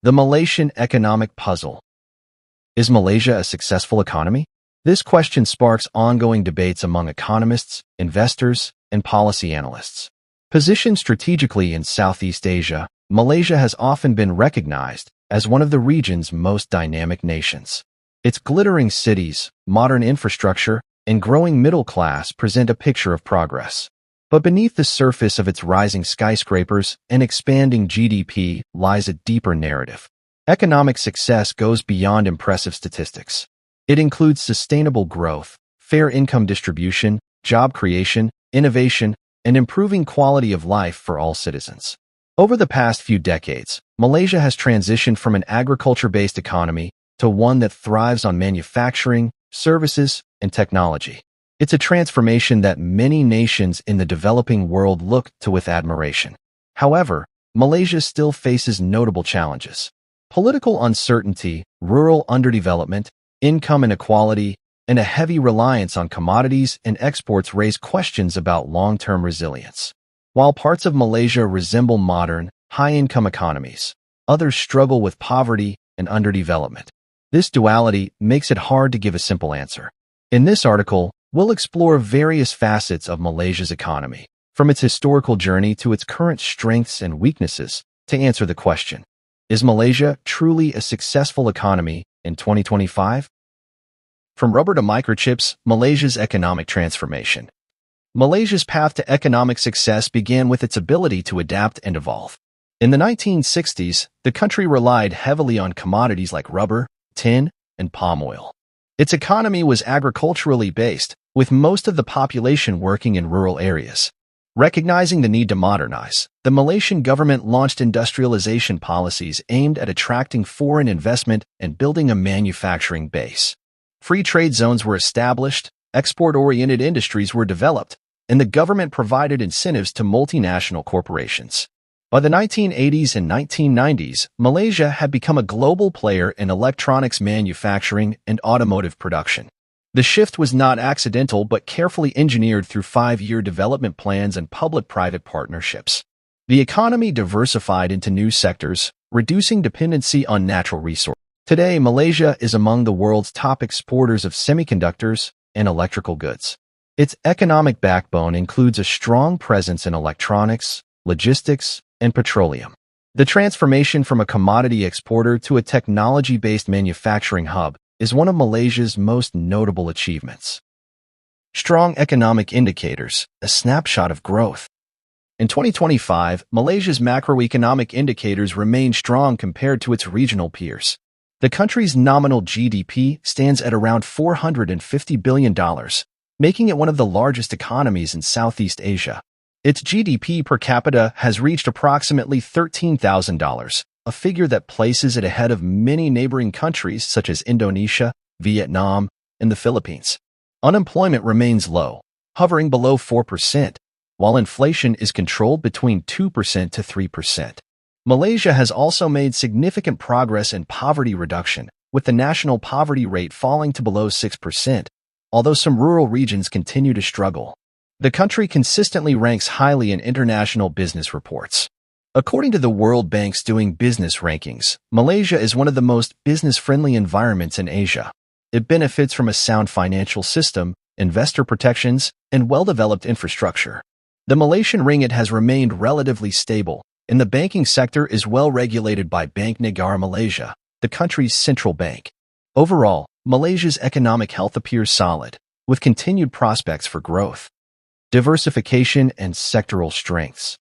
The Malaysian economic puzzle. Is Malaysia a successful economy? This question sparks ongoing debates among economists, investors, and policy analysts. Positioned strategically in Southeast Asia, Malaysia has often been recognized as one of the region's most dynamic nations. Its glittering cities, modern infrastructure, and growing middle class present a picture of progress. But beneath the surface of its rising skyscrapers and expanding GDP lies a deeper narrative. Economic success goes beyond impressive statistics. It includes sustainable growth, fair income distribution, job creation, innovation, and improving quality of life for all citizens. Over the past few decades, Malaysia has transitioned from an agriculture-based economy to one that thrives on manufacturing, services, and technology. It's a transformation that many nations in the developing world look to with admiration. However, Malaysia still faces notable challenges. Political uncertainty, rural underdevelopment, income inequality, and a heavy reliance on commodities and exports raise questions about long-term resilience. While parts of Malaysia resemble modern, high-income economies, others struggle with poverty and underdevelopment. This duality makes it hard to give a simple answer. In this article, we'll explore various facets of Malaysia's economy, from its historical journey to its current strengths and weaknesses, to answer the question, is Malaysia truly a successful economy in 2025? From rubber to microchips, Malaysia's economic transformation. Malaysia's path to economic success began with its ability to adapt and evolve. In the 1960s, the country relied heavily on commodities like rubber, tin, and palm oil. Its economy was agriculturally based, with most of the population working in rural areas. Recognizing the need to modernize, the Malaysian government launched industrialization policies aimed at attracting foreign investment and building a manufacturing base. Free trade zones were established, export-oriented industries were developed, and the government provided incentives to multinational corporations. By the 1980s and 1990s, Malaysia had become a global player in electronics manufacturing and automotive production. The shift was not accidental but carefully engineered through 5-year development plans and public-private partnerships. The economy diversified into new sectors, reducing dependency on natural resources. Today, Malaysia is among the world's top exporters of semiconductors and electrical goods. Its economic backbone includes a strong presence in electronics, logistics, and petroleum. The transformation from a commodity exporter to a technology-based manufacturing hub is one of Malaysia's most notable achievements. Strong economic indicators, a snapshot of growth. In 2025, Malaysia's macroeconomic indicators remain strong compared to its regional peers. The country's nominal GDP stands at around $450 billion, making it one of the largest economies in Southeast Asia. Its GDP per capita has reached approximately $13,000, a figure that places it ahead of many neighboring countries such as Indonesia, Vietnam, and the Philippines. Unemployment remains low, hovering below 4%, while inflation is controlled between 2% to 3%. Malaysia has also made significant progress in poverty reduction, with the national poverty rate falling to below 6%, although some rural regions continue to struggle. The country consistently ranks highly in international business reports. According to the World Bank's Doing Business rankings, Malaysia is one of the most business-friendly environments in Asia. It benefits from a sound financial system, investor protections, and well-developed infrastructure. The Malaysian ringgit has remained relatively stable, and the banking sector is well regulated by Bank Negara Malaysia, the country's central bank. Overall, Malaysia's economic health appears solid, with continued prospects for growth. Diversification and sectoral strengths.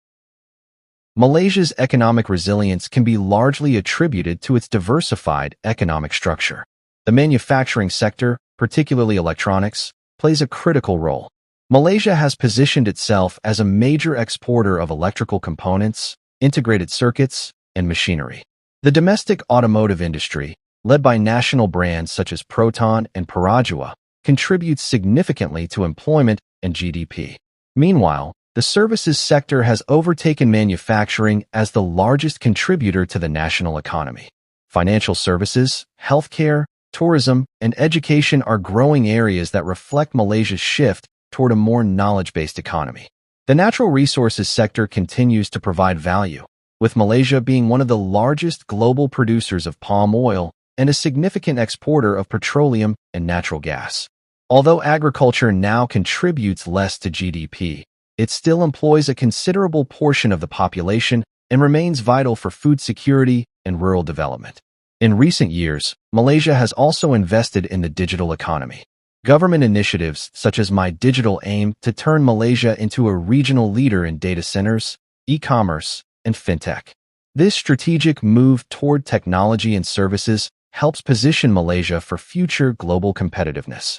Malaysia's economic resilience can be largely attributed to its diversified economic structure. The manufacturing sector, particularly electronics, plays a critical role. Malaysia has positioned itself as a major exporter of electrical components, integrated circuits, and machinery. The domestic automotive industry, led by national brands such as Proton and Parajua, contributes significantly to employment and GDP. Meanwhile, the services sector has overtaken manufacturing as the largest contributor to the national economy. Financial services, healthcare, tourism, and education are growing areas that reflect Malaysia's shift toward a more knowledge-based economy. The natural resources sector continues to provide value. with Malaysia being one of the largest global producers of palm oil and a significant exporter of petroleum and natural gas. Although agriculture now contributes less to GDP, it still employs a considerable portion of the population and remains vital for food security and rural development. In recent years, Malaysia has also invested in the digital economy. Government initiatives such as My Digital aim to turn Malaysia into a regional leader in data centers, e-commerce, and fintech. This strategic move toward technology and services helps position Malaysia for future global competitiveness.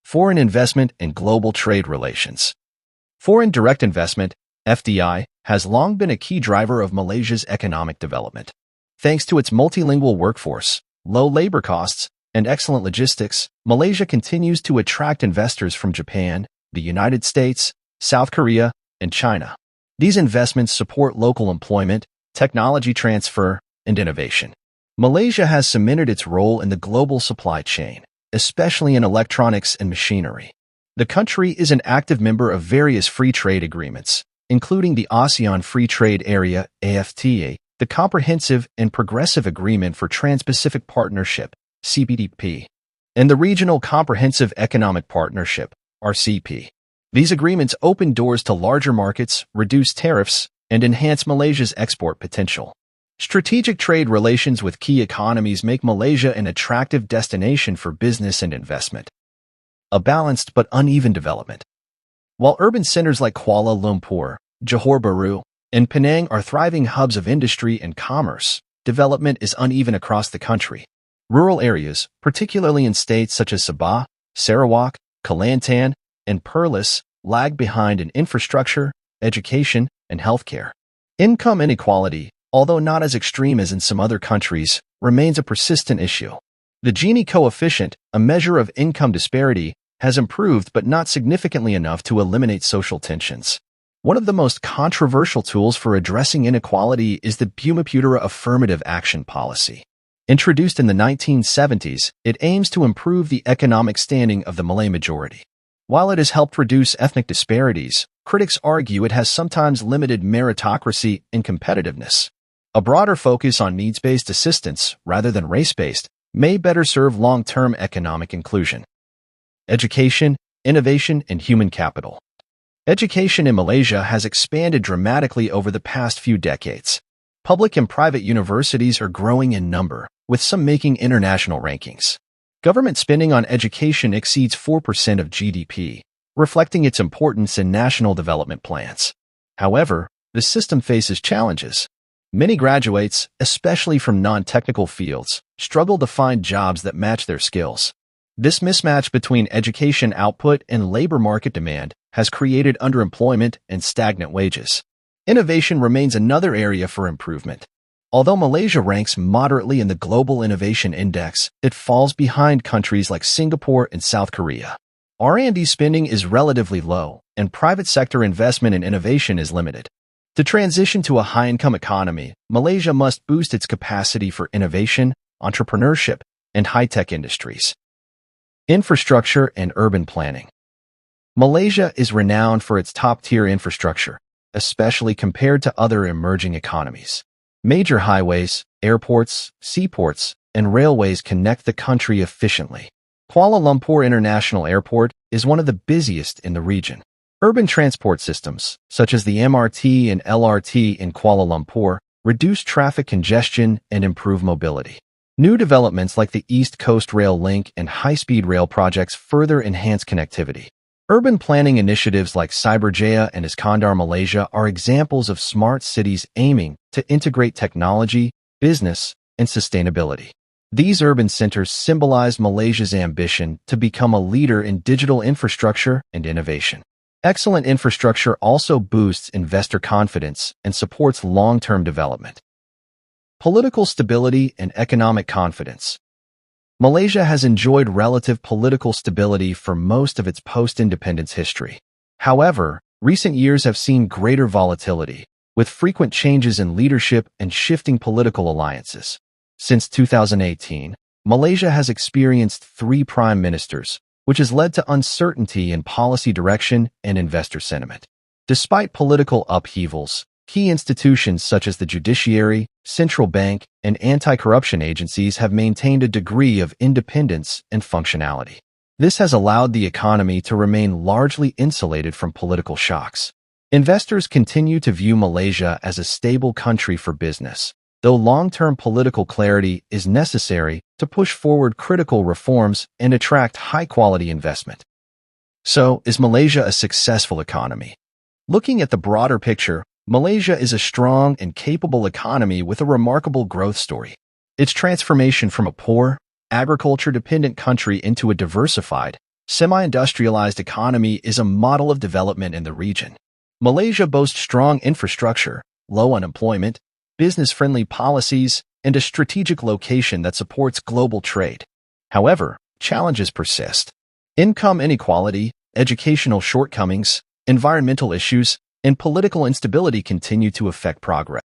Foreign investment and global trade relations. Foreign direct investment, FDI, has long been a key driver of Malaysia's economic development. Thanks to its multilingual workforce, low labor costs, and excellent logistics, Malaysia continues to attract investors from Japan, the United States, South Korea, and China. These investments support local employment, technology transfer, and innovation. Malaysia has cemented its role in the global supply chain, especially in electronics and machinery. The country is an active member of various free trade agreements, including the ASEAN Free Trade Area, AFTA, the Comprehensive and Progressive Agreement for Trans-Pacific Partnership, CPTP, and the Regional Comprehensive Economic Partnership, RCP. These agreements open doors to larger markets, reduce tariffs, and enhance Malaysia's export potential. Strategic trade relations with key economies make Malaysia an attractive destination for business and investment. A balanced but uneven development. While urban centers like Kuala Lumpur, Johor Bahru, and Penang are thriving hubs of industry and commerce, development is uneven across the country. Rural areas, particularly in states such as Sabah, Sarawak, Kelantan, and Perlis, lag behind in infrastructure, education, and healthcare. Income inequality, although not as extreme as in some other countries, remains a persistent issue. The Gini coefficient, a measure of income disparity, has improved but not significantly enough to eliminate social tensions. One of the most controversial tools for addressing inequality is the Bumiputera Affirmative Action Policy. Introduced in the 1970s, it aims to improve the economic standing of the Malay majority. While it has helped reduce ethnic disparities, critics argue it has sometimes limited meritocracy and competitiveness. A broader focus on needs-based assistance, rather than race-based, may better serve long-term economic inclusion. Education, innovation, and human capital. Education in Malaysia has expanded dramatically over the past few decades. Public and private universities are growing in number, with some making international rankings. Government spending on education exceeds 4% of GDP, reflecting its importance in national development plans. However, the system faces challenges. Many graduates, especially from non-technical fields, struggle to find jobs that match their skills. This mismatch between education output and labor market demand has created underemployment and stagnant wages. Innovation remains another area for improvement. Although Malaysia ranks moderately in the Global Innovation Index, it falls behind countries like Singapore and South Korea. R&D spending is relatively low, and private sector investment in innovation is limited. To transition to a high-income economy, Malaysia must boost its capacity for innovation, entrepreneurship, and high-tech industries. Infrastructure and urban planning. Malaysia is renowned for its top-tier infrastructure, especially compared to other emerging economies. Major highways, airports, seaports, and railways connect the country efficiently. Kuala Lumpur International Airport is one of the busiest in the region. Urban transport systems, such as the MRT and LRT in Kuala Lumpur, reduce traffic congestion and improve mobility. New developments like the East Coast Rail Link and high-speed rail projects further enhance connectivity. Urban planning initiatives like Cyberjaya and Iskandar Malaysia are examples of smart cities aiming to integrate technology, business, and sustainability. These urban centers symbolize Malaysia's ambition to become a leader in digital infrastructure and innovation. Excellent infrastructure also boosts investor confidence and supports long-term development. Political stability and economic confidence. Malaysia has enjoyed relative political stability for most of its post-independence history. However, recent years have seen greater volatility, with frequent changes in leadership and shifting political alliances. Since 2018, Malaysia has experienced 3 prime ministers, which has led to uncertainty in policy direction and investor sentiment. Despite political upheavals, Key institutions such as the judiciary, central bank, and anti-corruption agencies have maintained a degree of independence and functionality. This has allowed the economy to remain largely insulated from political shocks. Investors continue to view Malaysia as a stable country for business, though long-term political clarity is necessary to push forward critical reforms and attract high-quality investment. So, is Malaysia a successful economy? Looking at the broader picture, Malaysia is a strong and capable economy with a remarkable growth story. Its transformation from a poor, agriculture-dependent country into a diversified, semi-industrialized economy is a model of development in the region. Malaysia boasts strong infrastructure, low unemployment, business-friendly policies, and a strategic location that supports global trade. However, challenges persist. Income inequality, educational shortcomings, environmental issues, and political instability continue to affect progress.